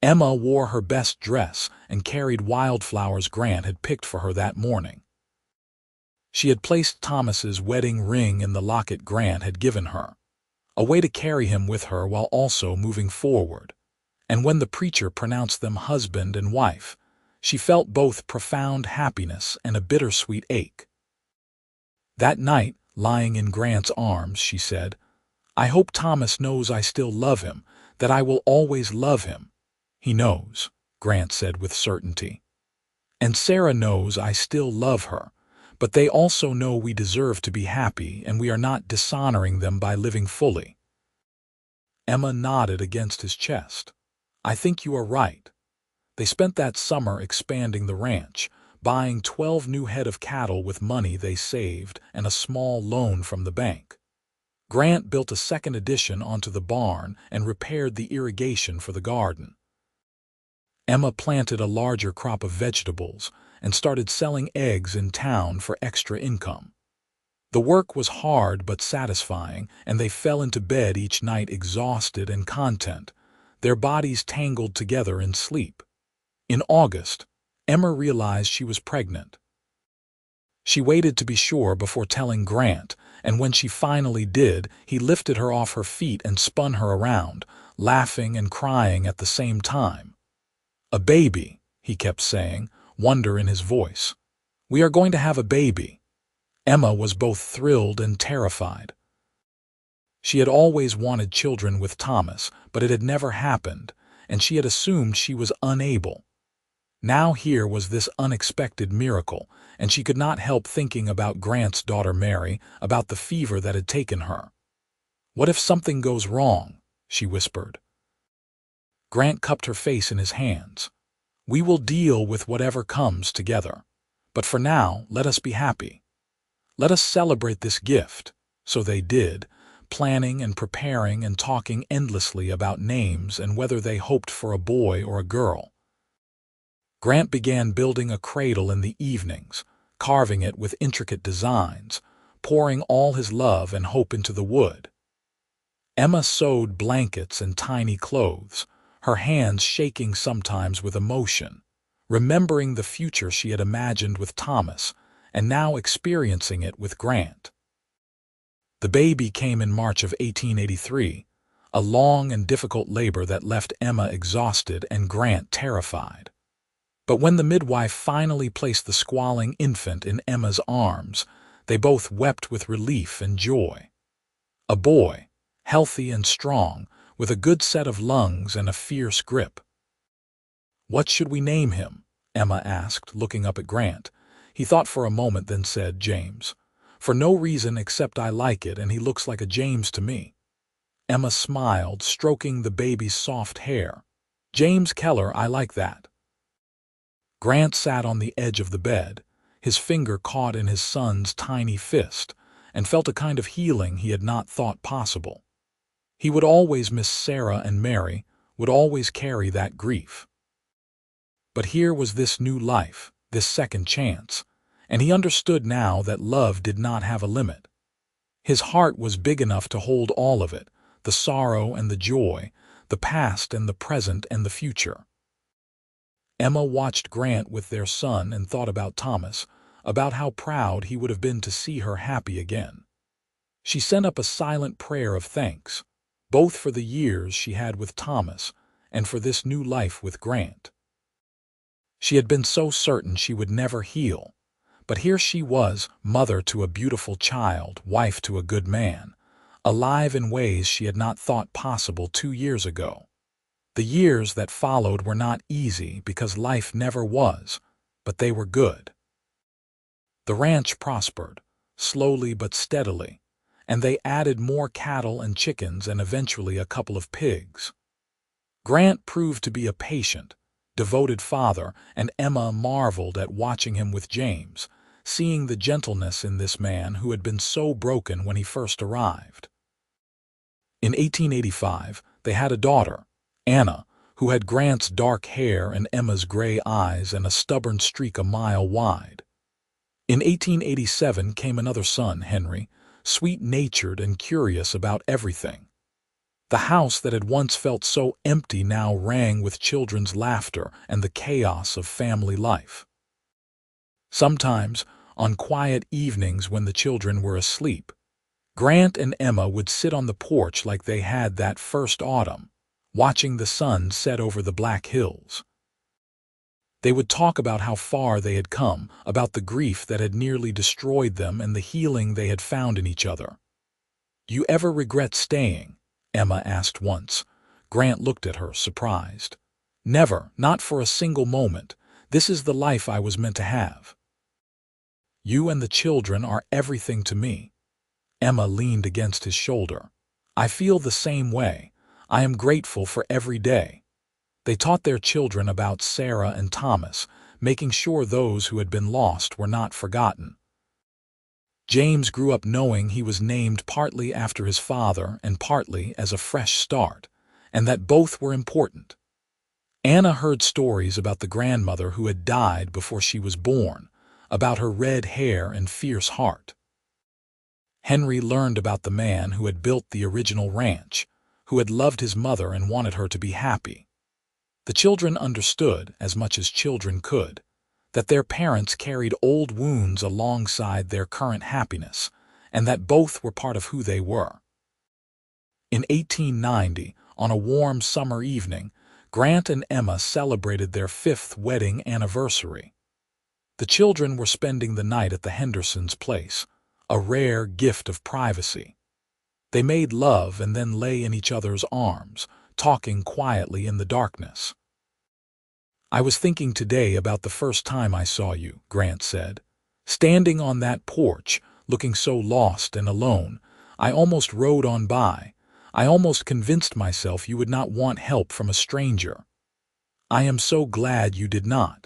Emma wore her best dress and carried wildflowers Grant had picked for her that morning. She had placed Thomas's wedding ring in the locket Grant had given her, a way to carry him with her while also moving forward. And when the preacher pronounced them husband and wife, she felt both profound happiness and a bittersweet ache. That night, lying in Grant's arms, she said, "I hope Thomas knows I still love him, that I will always love him." "He knows," Grant said with certainty. "And Sarah knows I still love her, but they also know we deserve to be happy and we are not dishonoring them by living fully." Emma nodded against his chest. "I think you are right." They spent that summer expanding the ranch, buying 12 new head of cattle with money they saved and a small loan from the bank. Grant built a second addition onto the barn and repaired the irrigation for the garden. Emma planted a larger crop of vegetables and started selling eggs in town for extra income. The work was hard but satisfying, and they fell into bed each night exhausted and content, their bodies tangled together in sleep. In August, Emma realized she was pregnant. She waited to be sure before telling Grant, and when she finally did, he lifted her off her feet and spun her around, laughing and crying at the same time. "A baby," he kept saying, wonder in his voice. "We are going to have a baby." Emma was both thrilled and terrified. She had always wanted children with Thomas, but it had never happened, and she had assumed she was unable. Now here was this unexpected miracle, and she could not help thinking about Grant's daughter Mary, about the fever that had taken her. "What if something goes wrong?" she whispered. Grant cupped her face in his hands. "We will deal with whatever comes together. But for now, let us be happy. Let us celebrate this gift." So they did, planning and preparing and talking endlessly about names and whether they hoped for a boy or a girl. Grant began building a cradle in the evenings, carving it with intricate designs, pouring all his love and hope into the wood. Emma sewed blankets and tiny clothes, her hands shaking sometimes with emotion, remembering the future she had imagined with Thomas and now experiencing it with Grant. The baby came in March of 1883, a long and difficult labor that left Emma exhausted and Grant terrified. But when the midwife finally placed the squalling infant in Emma's arms, they both wept with relief and joy. A boy, healthy and strong, with a good set of lungs and a fierce grip. "What should we name him?" Emma asked, looking up at Grant. He thought for a moment, then said, "James. For no reason except I like it and he looks like a James to me." Emma smiled, stroking the baby's soft hair. "James Keller, I like that." Grant sat on the edge of the bed, his finger caught in his son's tiny fist, and felt a kind of healing he had not thought possible. He would always miss Sarah and Mary, would always carry that grief. But here was this new life, this second chance, and he understood now that love did not have a limit. His heart was big enough to hold all of it, the sorrow and the joy, the past and the present and the future. Emma watched Grant with their son and thought about Thomas, about how proud he would have been to see her happy again. She sent up a silent prayer of thanks, both for the years she had with Thomas and for this new life with Grant. She had been so certain she would never heal, but here she was, mother to a beautiful child, wife to a good man, alive in ways she had not thought possible 2 years ago. The years that followed were not easy because life never was, but they were good. The ranch prospered, slowly but steadily, and they added more cattle and chickens and eventually a couple of pigs. Grant proved to be a patient, devoted father, and Emma marveled at watching him with James, seeing the gentleness in this man who had been so broken when he first arrived. In 1885, they had a daughter, Anna, who had Grant's dark hair and Emma's gray eyes and a stubborn streak a mile wide. In 1887 came another son, Henry, sweet-natured and curious about everything. The house that had once felt so empty now rang with children's laughter and the chaos of family life. Sometimes, on quiet evenings when the children were asleep, Grant and Emma would sit on the porch like they had that first autumn, watching the sun set over the Black Hills. They would talk about how far they had come, about the grief that had nearly destroyed them and the healing they had found in each other. "Do you ever regret staying?" Emma asked once. Grant looked at her, surprised. "Never, not for a single moment. This is the life I was meant to have. You and the children are everything to me." Emma leaned against his shoulder. "I feel the same way. I am grateful for every day." They taught their children about Sarah and Thomas, making sure those who had been lost were not forgotten. James grew up knowing he was named partly after his father and partly as a fresh start, and that both were important. Anna heard stories about the grandmother who had died before she was born, about her red hair and fierce heart. Henry learned about the man who had built the original ranch, who had loved his mother and wanted her to be happy. The children understood, as much as children could, that their parents carried old wounds alongside their current happiness, and that both were part of who they were. In 1890, on a warm summer evening, Grant and Emma celebrated their 5th wedding anniversary. The children were spending the night at the Hendersons' place, a rare gift of privacy. They made love and then lay in each other's arms, talking quietly in the darkness. "I was thinking today about the first time I saw you," Grant said. "Standing on that porch, looking so lost and alone, I almost rode on by. I almost convinced myself you would not want help from a stranger. I am so glad you did not."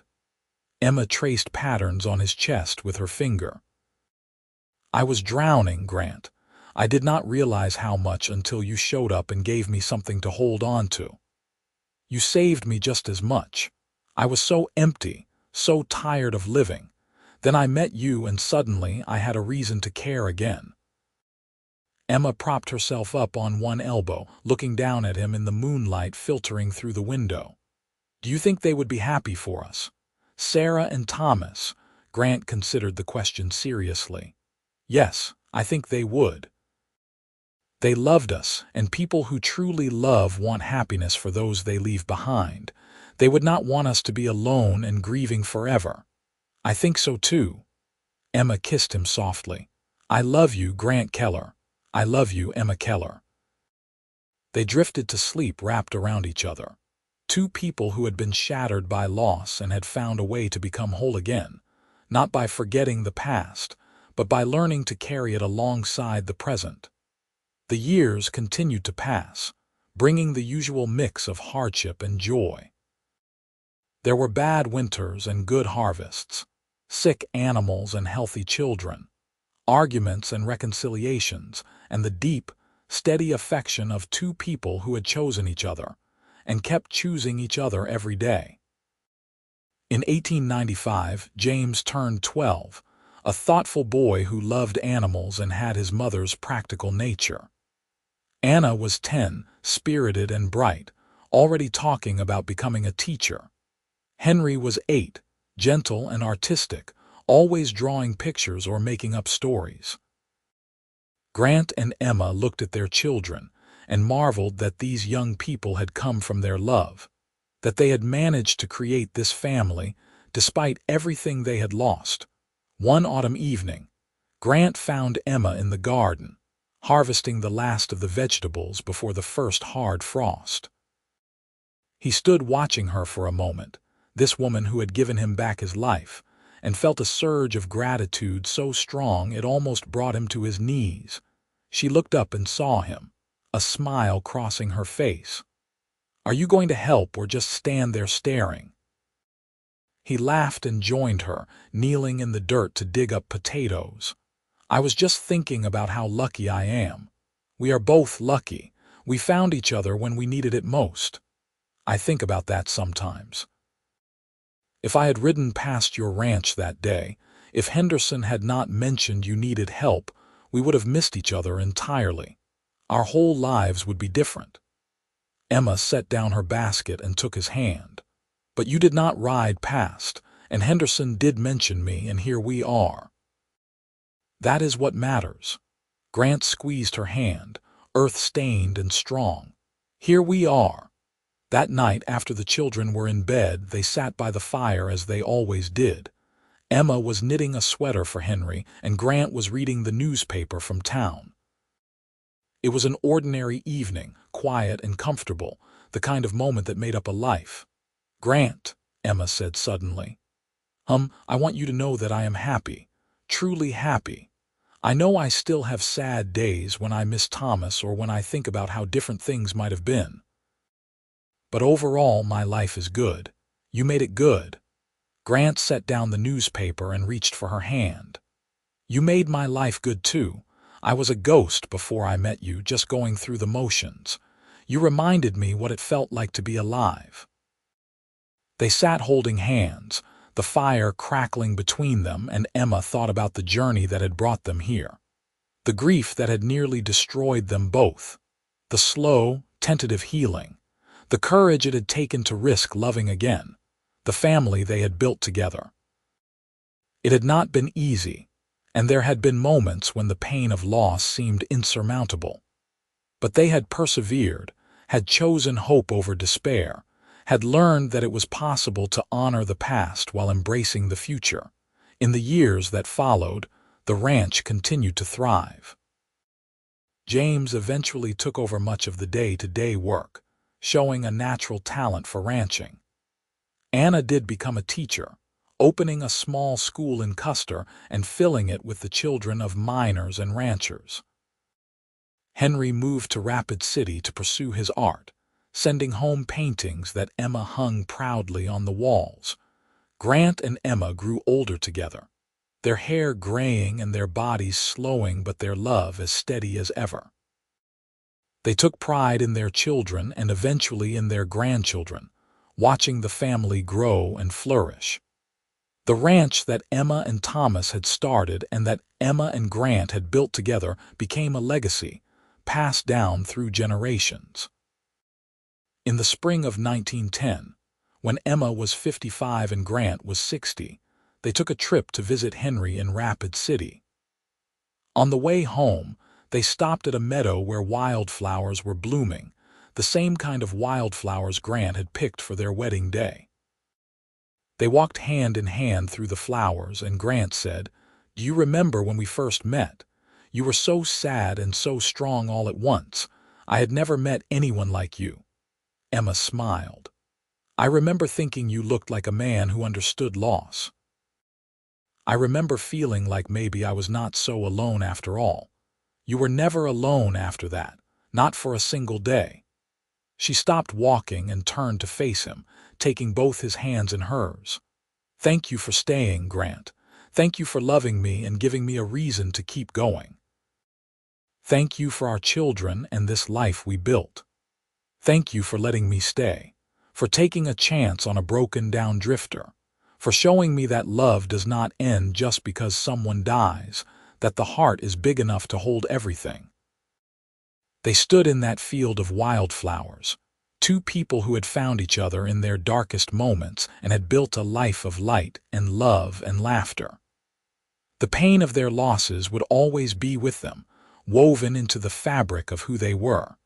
Emma traced patterns on his chest with her finger. "I was drowning, Grant. I did not realize how much until you showed up and gave me something to hold on to. You saved me just as much. I was so empty, so tired of living. Then I met you and suddenly I had a reason to care again." Emma propped herself up on one elbow, looking down at him in the moonlight filtering through the window. "Do you think they would be happy for us? Sarah and Thomas?" Grant considered the question seriously. "Yes, I think they would. They loved us, and people who truly love want happiness for those they leave behind. They would not want us to be alone and grieving forever." "I think so too." Emma kissed him softly. "I love you, Grant Keller. I love you, Emma Keller." They drifted to sleep wrapped around each other. Two people who had been shattered by loss and had found a way to become whole again, not by forgetting the past, but by learning to carry it alongside the present. The years continued to pass, bringing the usual mix of hardship and joy. There were bad winters and good harvests, sick animals and healthy children, arguments and reconciliations, and the deep, steady affection of two people who had chosen each other, and kept choosing each other every day. In 1895, James turned 12, a thoughtful boy who loved animals and had his mother's practical nature. Anna was 10, spirited and bright, already talking about becoming a teacher. Henry was 8, gentle and artistic, always drawing pictures or making up stories. Grant and Emma looked at their children and marveled that these young people had come from their love, that they had managed to create this family despite everything they had lost. One autumn evening, Grant found Emma in the garden, harvesting the last of the vegetables before the first hard frost. He stood watching her for a moment, this woman who had given him back his life, and felt a surge of gratitude so strong it almost brought him to his knees. She looked up and saw him, a smile crossing her face. "Are you going to help or just stand there staring?" He laughed and joined her, kneeling in the dirt to dig up potatoes. "I was just thinking about how lucky I am. We are both lucky. We found each other when we needed it most. I think about that sometimes. If I had ridden past your ranch that day, if Henderson had not mentioned you needed help, we would have missed each other entirely. Our whole lives would be different. Emma set down her basket and took his hand. But you did not ride past, and Henderson did mention me, and here we are. That is what matters. Grant squeezed her hand, earth-stained and strong. Here we are. That night, after the children were in bed, they sat by the fire as they always did. Emma was knitting a sweater for Henry, and Grant was reading the newspaper from town. It was an ordinary evening, quiet and comfortable, the kind of moment that made up a life. "Grant," Emma said suddenly, I want you to know that I am happy, truly happy. I know I still have sad days when I miss Thomas or when I think about how different things might have been. But overall, my life is good. You made it good." Grant set down the newspaper and reached for her hand. "You made my life good too. I was a ghost before I met you, just going through the motions. You reminded me what it felt like to be alive." They sat holding hands, the fire crackling between them, and Emma thought about the journey that had brought them here. The grief that had nearly destroyed them both. The slow, tentative healing. The courage it had taken to risk loving again. The family they had built together. It had not been easy, and there had been moments when the pain of loss seemed insurmountable. But they had persevered, had chosen hope over despair, had learned that it was possible to honor the past while embracing the future. In the years that followed, the ranch continued to thrive. James eventually took over much of the day-to-day work, showing a natural talent for ranching. Anna did become a teacher, opening a small school in Custer and filling it with the children of miners and ranchers. Henry moved to Rapid City to pursue his art, sending home paintings that Emma hung proudly on the walls. Grant and Emma grew older together, their hair graying and their bodies slowing, but their love as steady as ever. They took pride in their children and eventually in their grandchildren, watching the family grow and flourish. The ranch that Emma and Thomas had started and that Emma and Grant had built together became a legacy, passed down through generations. In the spring of 1910, when Emma was 55 and Grant was 60, they took a trip to visit Henry in Rapid City. On the way home, they stopped at a meadow where wildflowers were blooming, the same kind of wildflowers Grant had picked for their wedding day. They walked hand in hand through the flowers, and Grant said, "Do you remember when we first met? You were so sad and so strong all at once. I had never met anyone like you." Emma smiled. "I remember thinking you looked like a man who understood loss. I remember feeling like maybe I was not so alone after all. You were never alone after that, not for a single day." She stopped walking and turned to face him, taking both his hands in hers. "Thank you for staying, Grant. Thank you for loving me and giving me a reason to keep going. Thank you for our children and this life we built. Thank you for letting me stay, for taking a chance on a broken-down drifter, for showing me that love does not end just because someone dies, that the heart is big enough to hold everything." They stood in that field of wildflowers, two people who had found each other in their darkest moments and had built a life of light and love and laughter. The pain of their losses would always be with them, woven into the fabric of who they were.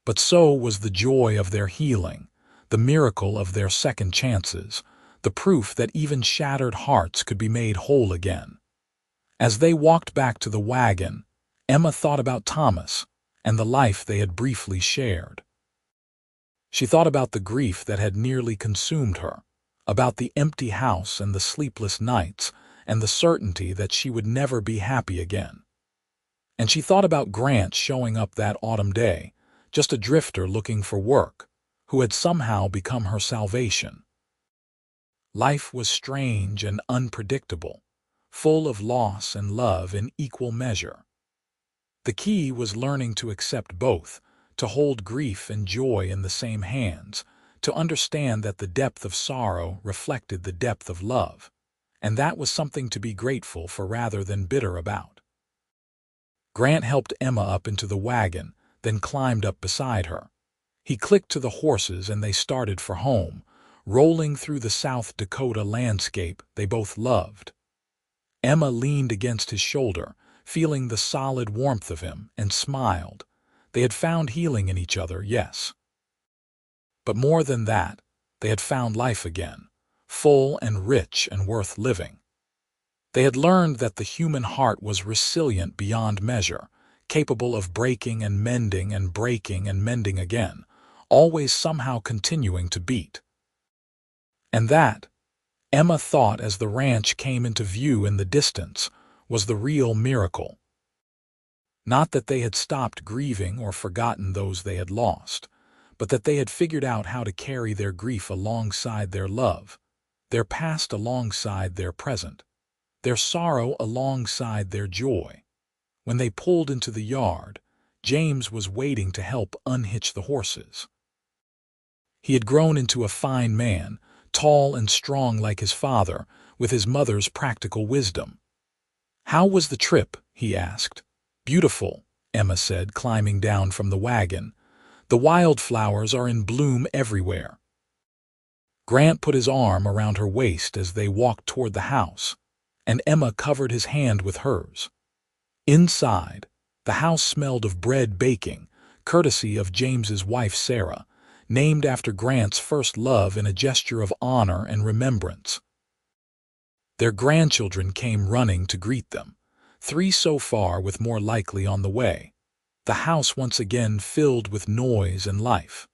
But so was the joy of their healing, the miracle of their second chances, the proof that even shattered hearts could be made whole again. As they walked back to the wagon, Emma thought about Thomas and the life they had briefly shared. She thought about the grief that had nearly consumed her, about the empty house and the sleepless nights and the certainty that she would never be happy again. And she thought about Grant showing up that autumn day, just a drifter looking for work, who had somehow become her salvation. Life was strange and unpredictable, full of loss and love in equal measure. The key was learning to accept both, to hold grief and joy in the same hands, to understand that the depth of sorrow reflected the depth of love, and that was something to be grateful for rather than bitter about. Grant helped Emma up into the wagon, then climbed up beside her. He clicked to the horses and they started for home, rolling through the South Dakota landscape they both loved. Emma leaned against his shoulder, feeling the solid warmth of him, and smiled. They had found healing in each other, yes. But more than that, they had found life again, full and rich and worth living. They had learned that the human heart was resilient beyond measure, capable of breaking and mending and breaking and mending again, always somehow continuing to beat. And that, Emma thought as the ranch came into view in the distance, was the real miracle. Not that they had stopped grieving or forgotten those they had lost, but that they had figured out how to carry their grief alongside their love, their past alongside their present, their sorrow alongside their joy. When they pulled into the yard, James was waiting to help unhitch the horses. He had grown into a fine man, tall and strong like his father, with his mother's practical wisdom. "How was the trip?" he asked. "Beautiful," Emma said, climbing down from the wagon. "The wildflowers are in bloom everywhere." Grant put his arm around her waist as they walked toward the house, and Emma covered his hand with hers. Inside, the house smelled of bread baking, courtesy of James's wife Sarah, named after Grant's first love in a gesture of honor and remembrance. Their grandchildren came running to greet them, 3 so far with more likely on the way. The house once again filled with noise and life.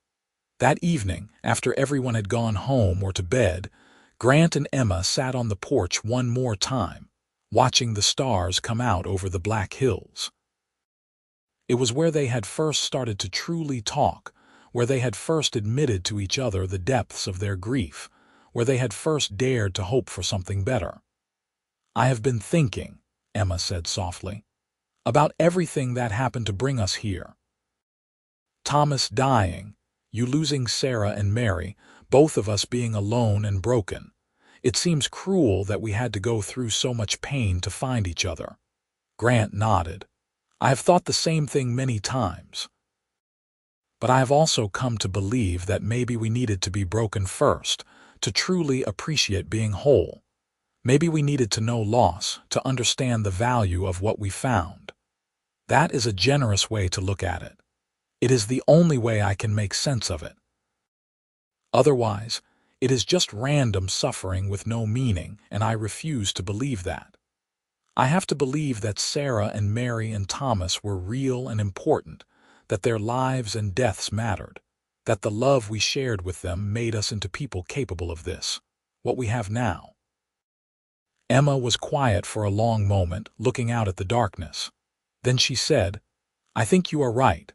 That evening, after everyone had gone home or to bed, Grant and Emma sat on the porch one more time, watching the stars come out over the Black Hills. It was where they had first started to truly talk, where they had first admitted to each other the depths of their grief, where they had first dared to hope for something better. "I have been thinking," Emma said softly, "about everything that happened to bring us here. Thomas dying, you losing Sarah and Mary, both of us being alone and broken. It seems cruel that we had to go through so much pain to find each other." Grant nodded. "I have thought the same thing many times. But I have also come to believe that maybe we needed to be broken first, to truly appreciate being whole. Maybe we needed to know loss, to understand the value of what we found. That is a generous way to look at it. It is the only way I can make sense of it. Otherwise, it is just random suffering with no meaning, and I refuse to believe that. I have to believe that Sarah and Mary and Thomas were real and important, that their lives and deaths mattered, that the love we shared with them made us into people capable of this, what we have now." Emma was quiet for a long moment, looking out at the darkness. Then she said, "I think you are right.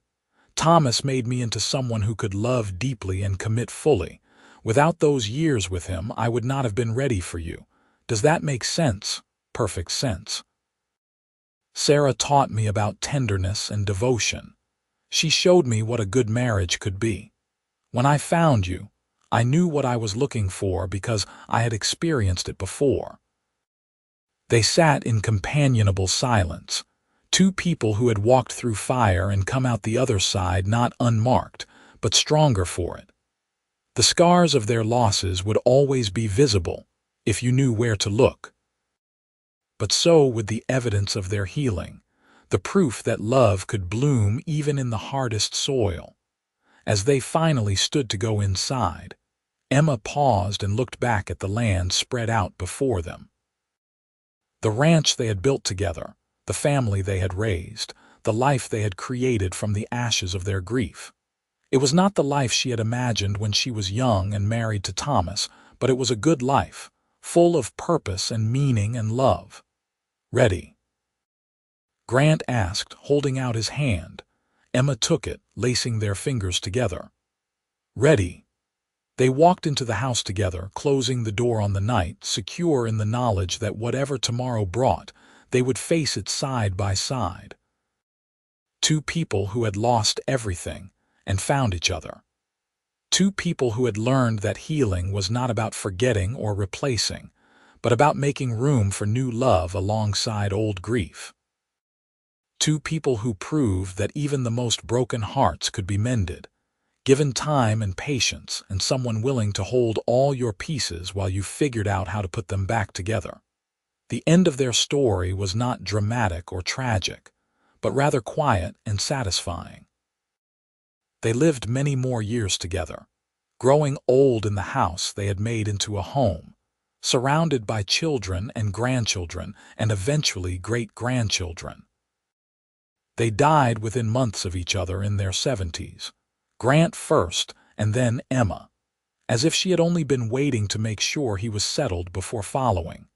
Thomas made me into someone who could love deeply and commit fully. Without those years with him, I would not have been ready for you. Does that make sense?" "Perfect sense. Sarah taught me about tenderness and devotion. She showed me what a good marriage could be. When I found you, I knew what I was looking for because I had experienced it before." They sat in companionable silence, 2 people who had walked through fire and come out the other side not unmarked, but stronger for it. The scars of their losses would always be visible if you knew where to look. But so would the evidence of their healing, the proof that love could bloom even in the hardest soil. As they finally stood to go inside, Emma paused and looked back at the land spread out before them. The ranch they had built together, the family they had raised, the life they had created from the ashes of their grief. It was not the life she had imagined when she was young and married to Thomas, but it was a good life, full of purpose and meaning and love. "Ready?" Grant asked, holding out his hand. Emma took it, lacing their fingers together. "Ready." They walked into the house together, closing the door on the night, secure in the knowledge that whatever tomorrow brought, they would face it side by side. 2 people who had lost everything and found each other. 2 people who had learned that healing was not about forgetting or replacing, but about making room for new love alongside old grief. Two people who proved that even the most broken hearts could be mended, given time and patience and someone willing to hold all your pieces while you figured out how to put them back together. The end of their story was not dramatic or tragic, but rather quiet and satisfying. They lived many more years together, growing old in the house they had made into a home, surrounded by children and grandchildren and eventually great-grandchildren. They died within months of each other in their 70s, Grant first and then Emma, as if she had only been waiting to make sure he was settled before following.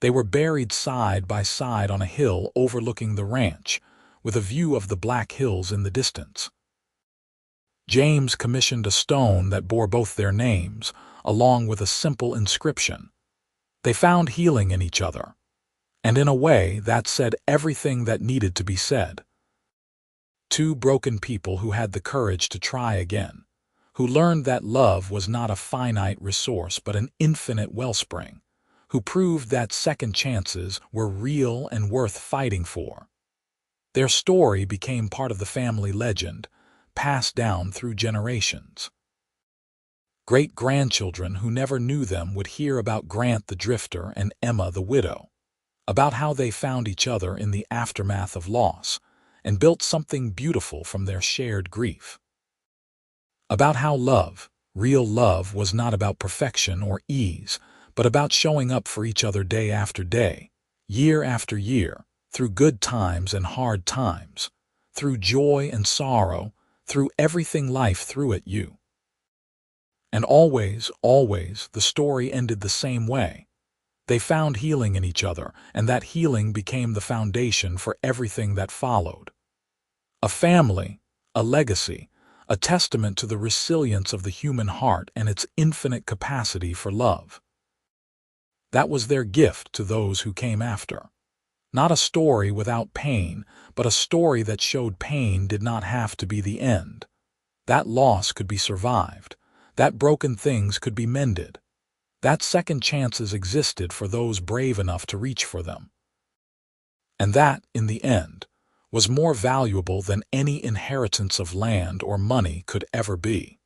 They were buried side by side on a hill overlooking the ranch, with a view of the Black Hills in the distance. James commissioned a stone that bore both their names, along with a simple inscription. They found healing in each other, and in a way that said everything that needed to be said. Two broken people who had the courage to try again, who learned that love was not a finite resource but an infinite wellspring, who proved that second chances were real and worth fighting for. Their story became part of the family legend, passed down through generations. Great-grandchildren who never knew them would hear about Grant the drifter and Emma the widow, about how they found each other in the aftermath of loss and built something beautiful from their shared grief. About how love, real love, was not about perfection or ease, but about showing up for each other day after day, year after year, through good times and hard times, through joy and sorrow, through everything life threw at you. And always, always, the story ended the same way. They found healing in each other, and that healing became the foundation for everything that followed. A family, a legacy, a testament to the resilience of the human heart and its infinite capacity for love. That was their gift to those who came after. Not a story without pain, but a story that showed pain did not have to be the end. That loss could be survived. That broken things could be mended. That second chances existed for those brave enough to reach for them. And that, in the end, was more valuable than any inheritance of land or money could ever be.